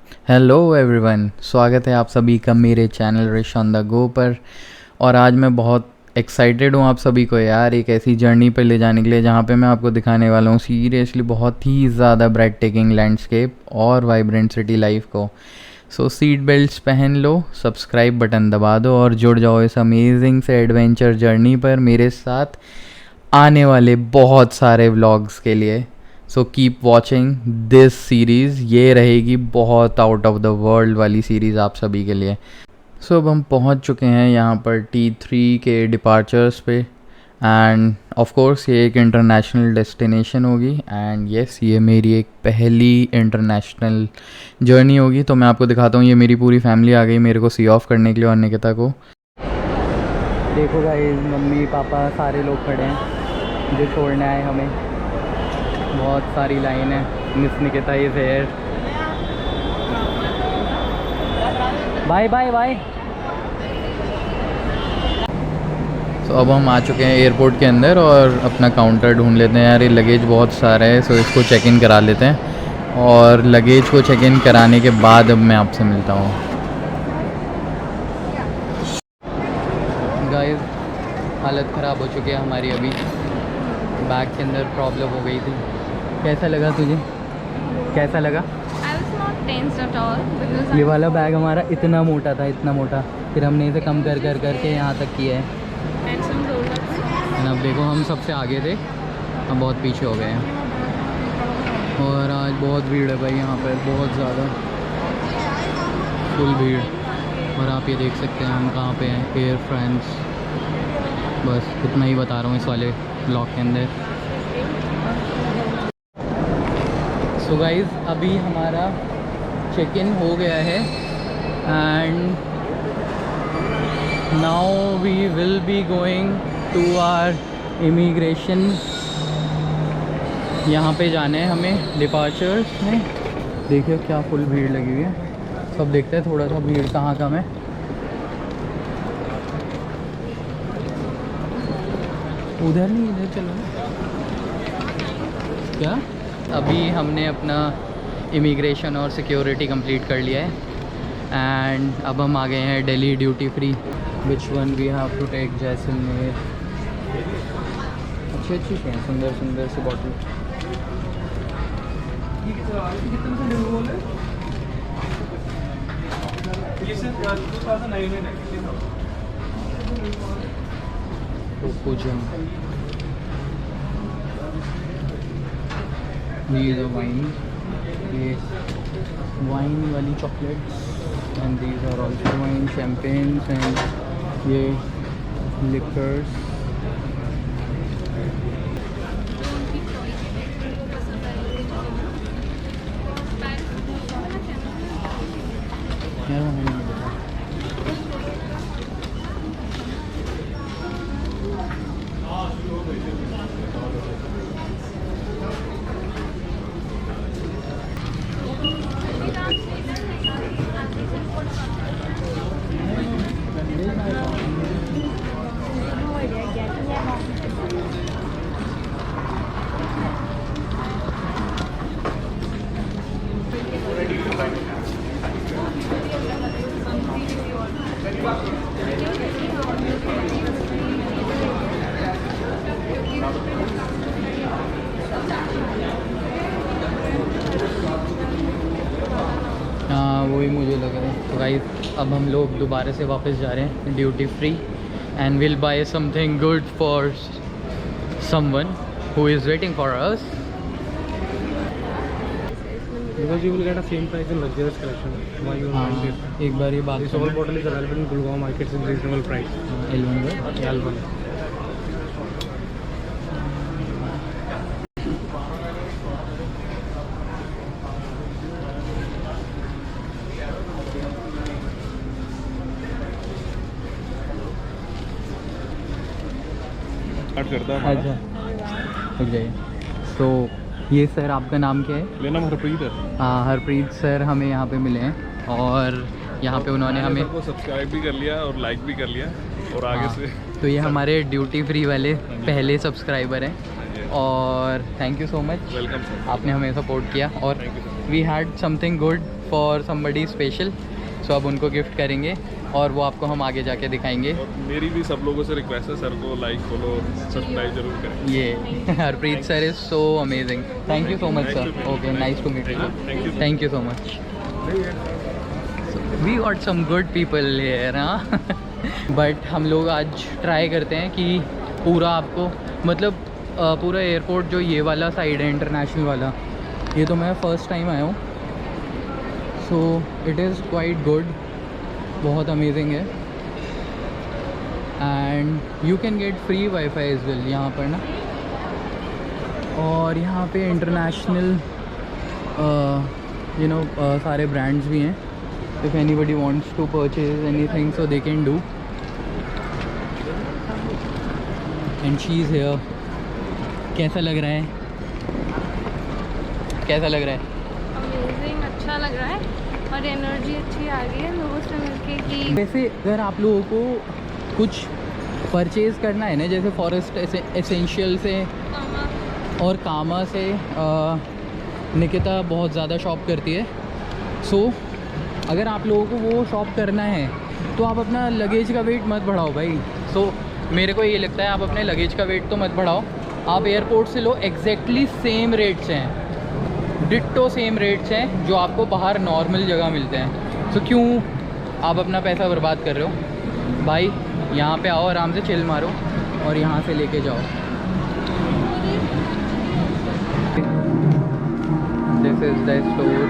Hello everyone, स्वागत है आप सभी का मेरे चैनल रिश ऑन द गो पर। और आज मैं बहुत एक्साइटेड हूँ आप सभी को यार एक ऐसी जर्नी पर ले जाने के लिए जहाँ पे मैं आपको दिखाने वाला हूँ सीरियसली बहुत ही ज़्यादा ब्रेथ टेकिंग लैंडस्केप और वाइब्रेंट सिटी लाइफ को। सो सीट बेल्ट्स पहन लो, सब्सक्राइब बटन दबा दो और जुड़ जाओ इस अमेजिंग से एडवेंचर जर्नी पर मेरे साथ आने वाले बहुत सारे व्लॉग्स के लिए। So keep watching this series, ये रहेगी बहुत आउट ऑफ द वर्ल्ड वाली सीरीज़ आप सभी के लिए। सो अब हम पहुंच चुके हैं यहाँ पर T3 के डिपार्चर्स पे एंड ऑफ कोर्स ये एक इंटरनेशनल डेस्टिनेशन होगी एंड यस ये मेरी एक पहली इंटरनेशनल जर्नी होगी। तो मैं आपको दिखाता हूँ, ये मेरी पूरी फैमिली आ गई मेरे को सी ऑफ करने के लिए और निकिता को। देखो भाई मम्मी पापा सारे लोग खड़े हैं जो छोड़ने आए हमें। बहुत सारी लाइन है। Miss Nikita is here. Bye bye bye. तो अब हम आ चुके हैं एयरपोर्ट के अंदर और अपना काउंटर ढूंढ लेते हैं यार। ये लगेज बहुत सारा है, सो इसको चेक इन करा लेते हैं और लगेज को चेक इन कराने के बाद अब मैं आपसे मिलता हूँ। गाइस हालत ख़राब हो चुकी है हमारी, अभी बैग के अंदर प्रॉब्लम हो गई थी। कैसा लगा तुझे, कैसा लगा? ये वाला बैग हमारा इतना मोटा था, इतना मोटा, फिर हमने इसे कम कर कर करके यहाँ तक किया है। अब देखो हम सबसे आगे थे, हम बहुत पीछे हो गए हैं और आज बहुत भीड़ है भाई यहाँ पर, बहुत ज़्यादा फुल भीड़। और आप ये देख सकते हैं हम कहाँ पे हैं, एयर फ्रांस। बस इतना ही बता रहा हूँ इस वाले ब्लॉग के अंदर। सो गाइज़ अभी हमारा चेक इन हो गया है and now we will be going to our immigration. यहाँ पे जाना है हमें डिपार्चर्स में। देखिए क्या फुल भीड़ लगी हुई है। सब देखते हैं थोड़ा सा भीड़ कहाँ कम है। उधर नहीं, इधर चलो। क्या अभी हमने अपना इमिग्रेशन और सिक्योरिटी कंप्लीट कर लिया है एंड अब हम आ गए हैं Delhi duty free. Which one we have to take? Jaisalmer. अच्छी अच्छी हैं, सुंदर सुंदर सी बॉटल। These are wine. ये वाइन वाली chocolates and these are also wine, champagnes and ये लिकर्स। हाँ वही मुझे लग रहा है। तो गाइस अब हम लोग दोबारा से वापस जा रहे हैं duty free and will buy something good for someone who is waiting for us. Because you will get a same price in luxurious collection. Why you will find this? एक बार ये बात This whole bottle is available in Gurgaon markets in reasonable price. L1 L1. Start करता है हमारा। अच्छा रुक जाइए। तो ये सर आपका नाम क्या है? मेरा नाम हरप्रीत है। हाँ हरप्रीत सर हमें यहाँ पे मिले हैं और यहाँ पे उन्होंने हमें सबको सब्सक्राइब भी कर लिया और लाइक भी कर लिया और आगे से तो ये हमारे ड्यूटी फ्री वाले पहले सब्सक्राइबर हैं और thank you so much, welcome sir. आपने हमें सपोर्ट किया और we had something good for somebody special, so अब उनको गिफ्ट करेंगे और वो आपको हम आगे जाके दिखाएंगे। और मेरी भी सब लोगों से रिक्वेस्ट है, सर को लाइक फॉलो सब्सक्राइब जरूर करें। ये Harpreet sir is so amazing, thank you so much sir. Okay, nice to meet you, thank you so much. We got some good people here, हाँ। बट हम लोग आज ट्राई करते हैं कि पूरा आपको मतलब पूरा एयरपोर्ट जो ये वाला साइड है इंटरनेशनल वाला, ये तो मैं फ़र्स्ट टाइम आया हूँ, so it is quite good, बहुत अमेजिंग है। And you can get free WiFi as well यहाँ पर ना। और यहाँ पे इंटरनेशनल यू नो सारे ब्रांड्स भी हैं। If anybody wants to purchase anything so they can do. And she is here. कैसा लग रहा है, कैसा लग रहा है? अमेजिंग, अच्छा लग रहा है और एनर्जी अच्छी आ गई है लोगों से मिलके कि वैसे अगर आप लोगों को कुछ परचेज़ करना है ना, जैसे फॉरेस्ट एसेंशियल से और कामा से निकिता बहुत ज़्यादा शॉप करती है। सो अगर आप लोगों को वो शॉप करना है तो आप अपना लगेज का वेट मत बढ़ाओ भाई। सो मेरे को ये लगता है आप अपने लगेज का वेट तो मत बढ़ाओ, आप एयरपोर्ट से लो। एग्जैक्टली सेम रेट्स हैं, डिट्टो सेम रेट्स हैं जो आपको बाहर नॉर्मल जगह मिलते हैं। तो क्यों आप अपना पैसा बर्बाद कर रहे हो भाई? यहाँ पे आओ, आराम से चिल मारो और यहाँ से लेके जाओ। This is the store.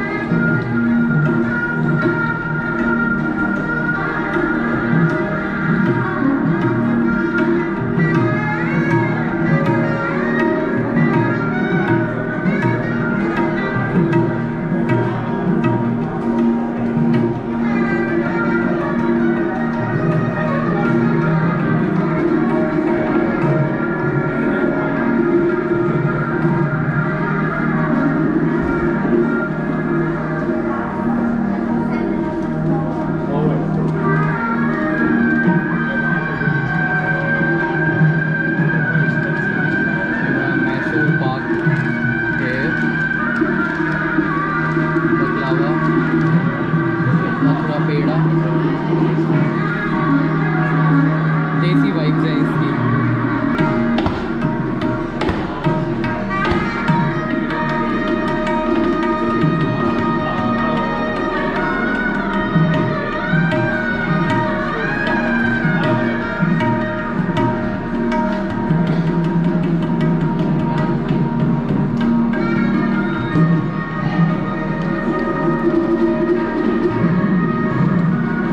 देसी वाइब्स हैं इसकी।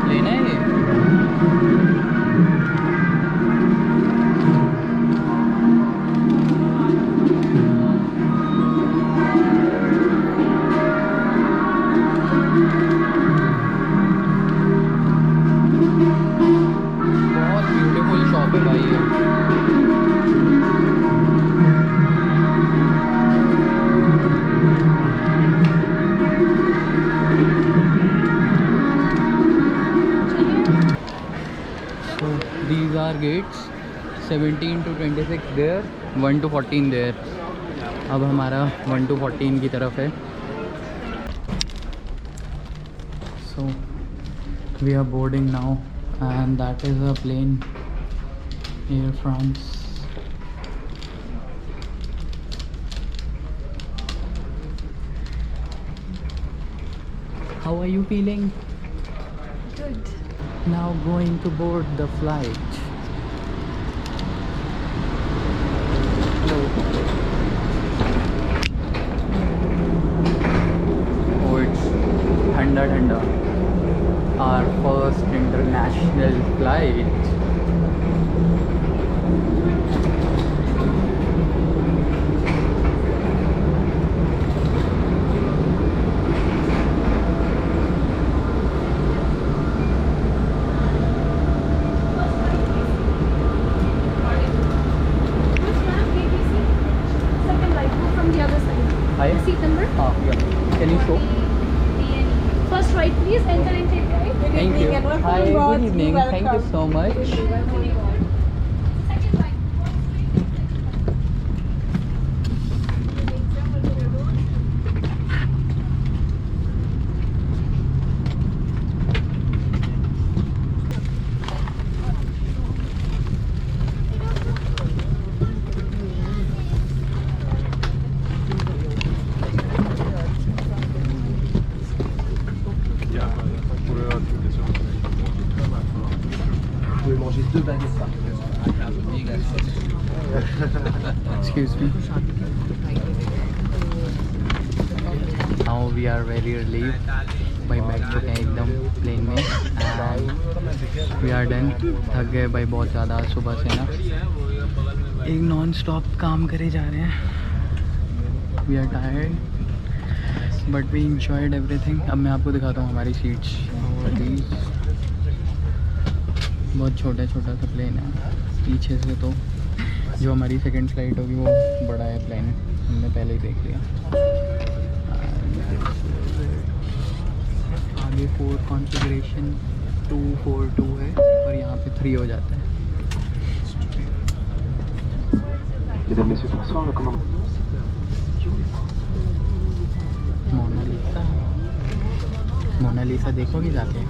लेना है ये? बहुत ब्यूटीफुल शॉप है भाई ये। So these are gates 17 to 26 there, 1 to 14 there. अब हमारा 1 to 14 की तरफ है। So we are boarding now and that is a plane, Air France. How are you feeling? good. Now going to board the flight. Hello. Oh, it's ठंडा ठंडा. Our first international flight. Second right, go from the other side. Hi. Seat number? Yeah. Can you show? First right, please enter and take right. Thank you. Hi. Good evening. Thank you so much. Second right. Excuse me. Now we are very relieved. भाई बैठ चुके हैं एकदम plane में and we are done. थक गए भाई बहुत ज़्यादा आज सुबह से ना. एक नॉन स्टॉप काम करे जा रहे हैं. We are tired but we enjoyed everything. अब मैं आपको दिखाता हूँ हमारी सीट्स. बहुत छोटा छोटा सा प्लेन है. पीछे से तो जो हमारी सेकंड फ्लाइट होगी वो बड़ा है प्लेन, हमने पहले ही देख लिया. आगे 4 कॉन्फ़िगरेशन 242 है और यहाँ पे 3 हो जाता है. मोनालिसा, मोनालिसा देखोगे जाके?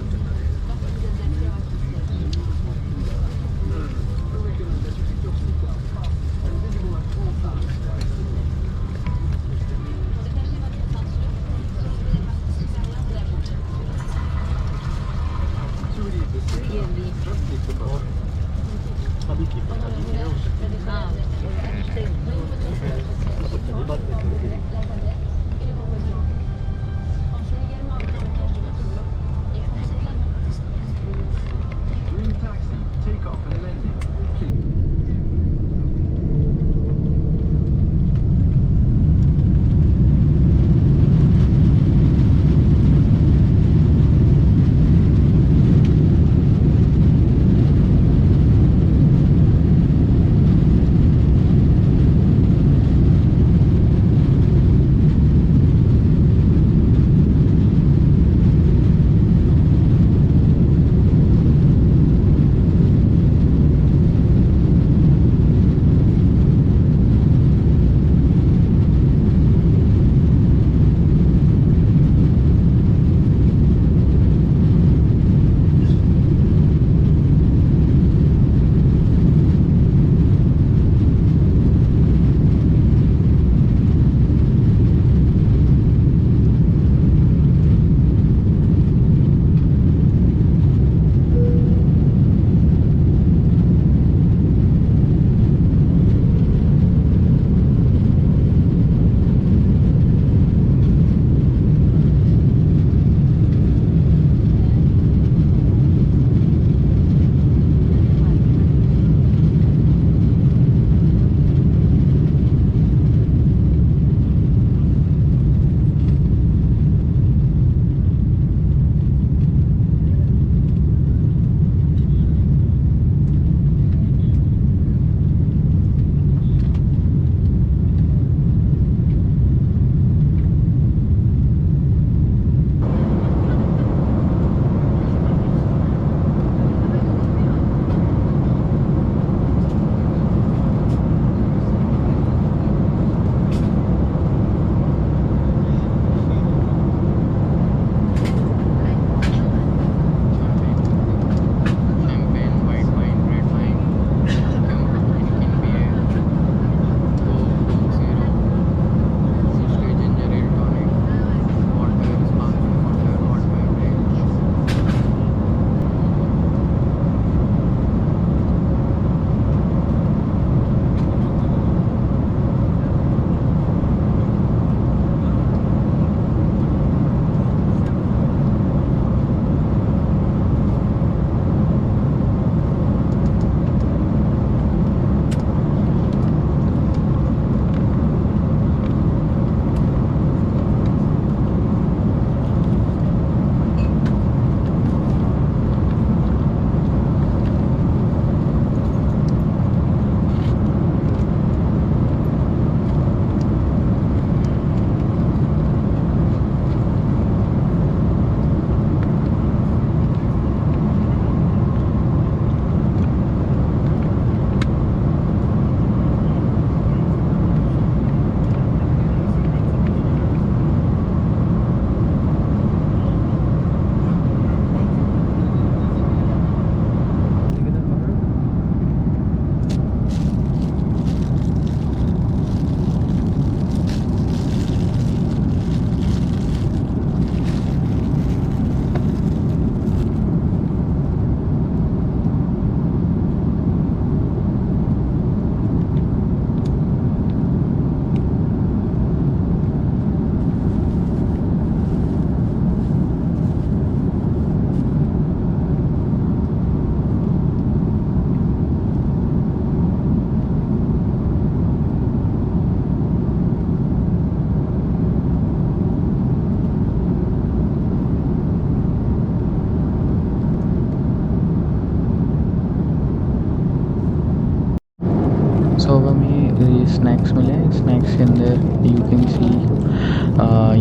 स्नैक्स मिले हैं। स्नैक्स के अंदर यू कैन सी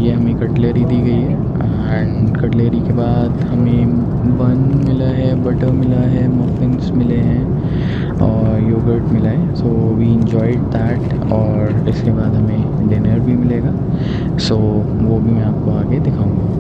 ये हमें कटलरी दी गई है एंड कटलरी के बाद हमें बन मिला है, बटर मिला है, मफ़िन्स मिले हैं और योगर्ट मिला है। सो वी इंजॉयड दैट और इसके बाद हमें डिनर भी मिलेगा। सो वो भी मैं आपको आगे दिखाऊंगा।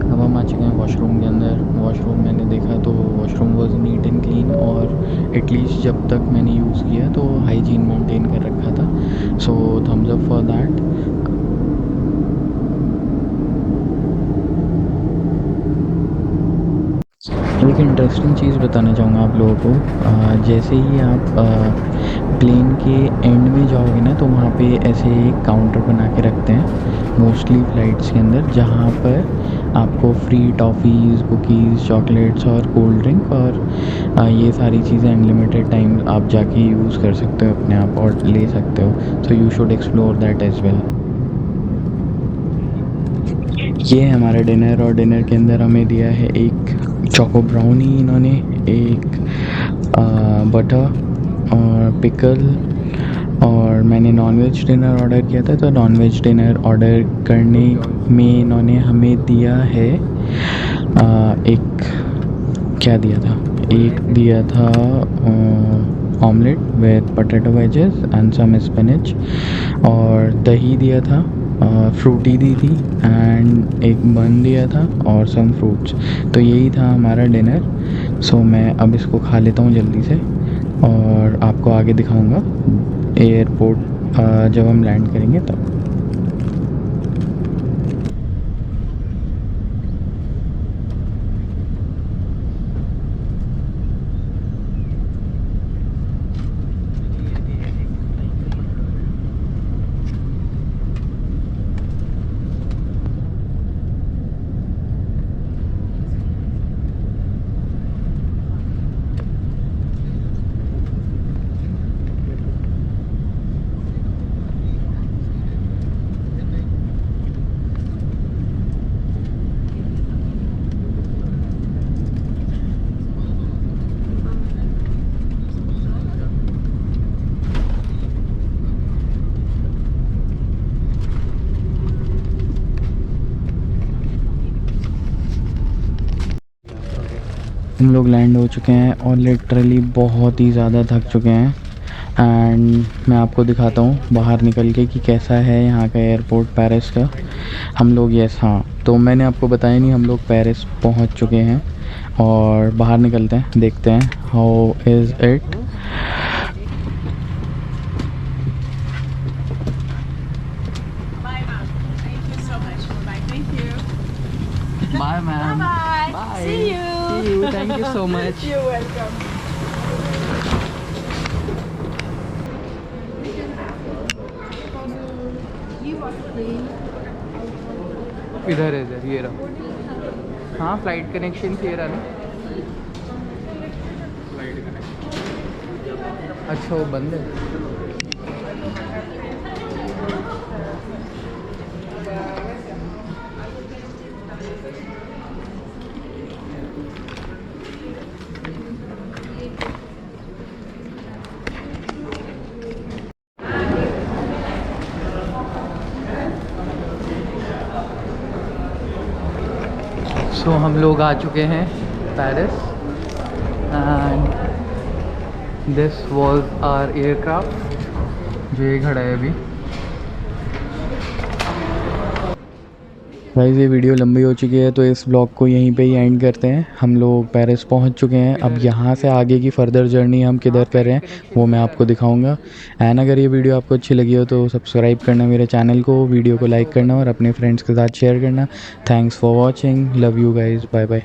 अब हम आ चुके हैं वॉशरूम के अंदर। वॉशरूम मैंने देखा तो washroom was neat and clean और एटलीस्ट जब तक मैंने यूज़ किया तो हाइजीन मेंटेन कर रखा था। सो थम्स अप फॉर दैट। एक इंटरेस्टिंग चीज़ बताना चाहूँगा आप लोगों को। जैसे ही आप प्लेन के एंड में जाओगे ना तो वहाँ पे ऐसे एक काउंटर बना के रखते हैं मोस्टली फ़्लाइट्स के अंदर, जहाँ पर आपको फ्री टॉफ़ीज़, कुकीज़, चॉकलेट्स और कोल्ड ड्रिंक और ये सारी चीज़ें अनलिमिटेड टाइम आप जाके यूज़ कर सकते हो अपने आप और ले सकते हो। So you should explore that as well. ये है हमारा डिनर और डिनर के अंदर हमें दिया है एक चोको ब्राउनी इन्होंने, एक बटर और पिकल, और मैंने नॉनवेज डिनर ऑर्डर किया था तो नॉनवेज डिनर ऑर्डर करने में इन्होंने हमें दिया है एक क्या दिया था, एक दिया था omelette with potato wedges and some spinach, और दही दिया था, फ्रूटी दी थी एंड एक बन दिया था और सम फ्रूट्स। तो यही था हमारा डिनर। सो मैं अब इसको खा लेता हूँ जल्दी से और आपको आगे दिखाऊंगा एयरपोर्ट जब हम लैंड करेंगे तब। हम लोग लैंड हो चुके हैं और लिटरली बहुत ही ज़्यादा थक चुके हैं एंड मैं आपको दिखाता हूँ बाहर निकल के कि कैसा है यहाँ का एयरपोर्ट पेरिस का। हम लोग हाँ, तो मैंने आपको बताया नहीं, हम लोग पेरिस पहुँच चुके हैं और बाहर निकलते हैं, देखते हैं how is it. Bye, ma'am. Bye. Bye. See you. See you. Thank you so much. You're welcome. इधर है, इधर ये रहा। हाँ, फ्लाइट कनेक्शन से रहा ना। फ्लाइट कनेक्शन अच्छा वो बंद है। सो हम लोग आ चुके हैं Paris and this was our aircraft जो ये खड़ा है अभी। गाइस ये वीडियो लंबी हो चुकी है तो इस ब्लॉग को यहीं पे ही एंड करते हैं। हम लोग पेरिस पहुंच चुके हैं। अब यहाँ से आगे की फ़र्दर जर्नी हम किधर कर रहे हैं वो मैं आपको दिखाऊंगा। एंड अगर ये वीडियो आपको अच्छी लगी हो तो सब्सक्राइब करना मेरे चैनल को, वीडियो को लाइक करना और अपने फ्रेंड्स के साथ शेयर करना। Thanks for watching, love you guys, bye bye.